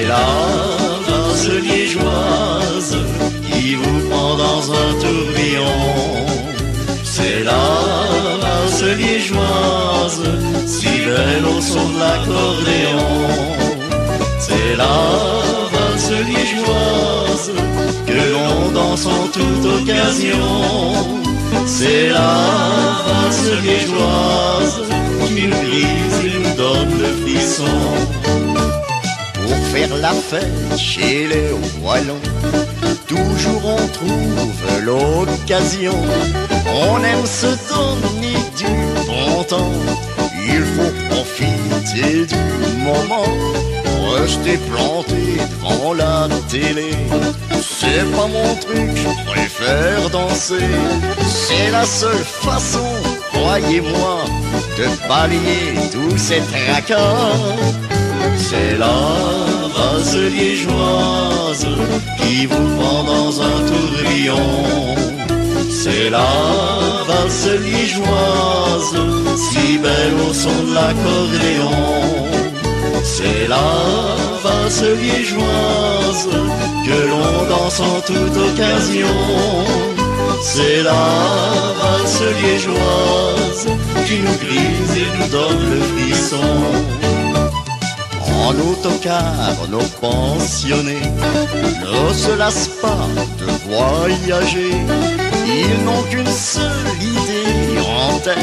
C'est la valse liégeoise qui vous prend dans un tourbillon. C'est la valse liégeoise, si belle au son de l'accordéon. C'est la valse liégeoise que l'on danse en toute occasion. C'est la valse liégeoise qui nous brise et nous donne le frisson. Pour faire la fête chez les Wallons, toujours on trouve l'occasion. On aime se donner du bon temps, il faut profiter du moment. Rester planté devant la télé, c'est pas mon truc, je préfère danser. C'est la seule façon, croyez-moi, de balayer tous ces tracas. C'est la valse liégeoise qui vous prend dans un tourbillon. C'est la valse liégeoise, si belle au son de l'accordéon. C'est la valse liégeoise que l'on danse en toute occasion. C'est la valse liégeoise qui nous grise et nous donne le frisson. En autocar, nos pensionnés ne se lassent pas de voyager. Ils n'ont qu'une seule idée en tête,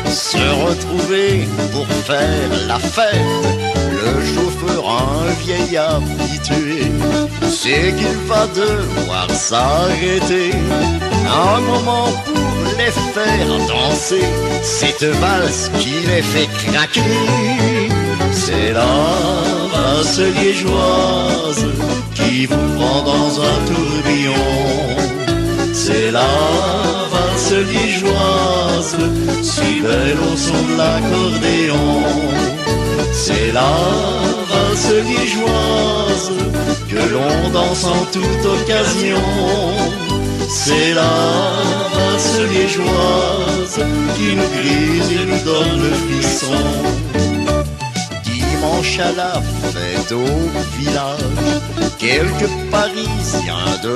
se retrouver pour faire la fête. Le chauffeur, un vieil habitué, c'est qu'il va devoir s'arrêter un moment pour les faire danser. Cette valse qui les fait craquer. C'est la valse liégeoise qui vous prend dans un tourbillon. C'est la valse liégeoise, si belle au son de l'accordéon. C'est la valse liégeoise que l'on danse en toute occasion. C'est la valse liégeoise qui nous grise et nous donne le frisson. Dimanche à la fête au village, quelques Parisiens de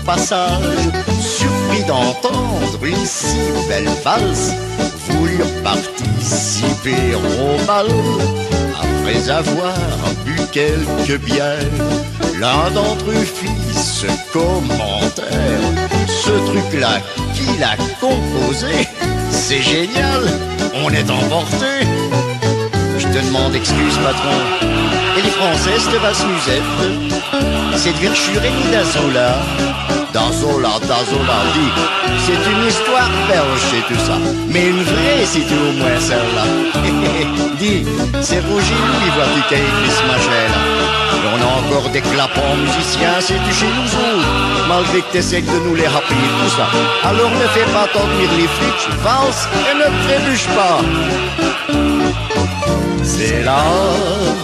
passage, surpris d'entendre une si belle valse, voulurent participer au bal. Après avoir bu quelques bières, l'un d'entre eux fit ce commentaire: ce truc-là, qui l'a composé? C'est génial, on est emporté. Je te demande excuse, patron. Et les Français, cette valse musette, c'est de Virchurémy d'Azola. Dazola, dis, c'est une histoire belge, c'est tout ça. Mais une vraie, c'est tout au moins celle-là. Dis, c'est Roger Louis, vois-tu, qui a écrit ce machin-là. Et on a encore des clapons musiciens, c'est du chez nous autres, malgré que t'essaies de nous les rappeler, tout ça. Alors ne fais pas t'endormir les flics, valse et ne trébuche pas. C'est la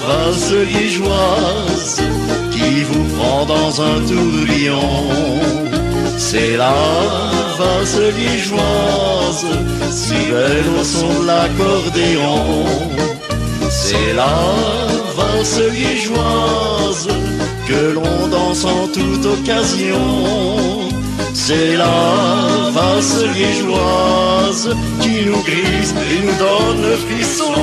valse liégeoise qui vous prend dans un tourbillon. C'est la valse liégeoise, si belle au son de l'accordéon. C'est la valse liégeoise que l'on danse en toute occasion. C'est la valse liégeoise qui nous grise et nous donne le frisson.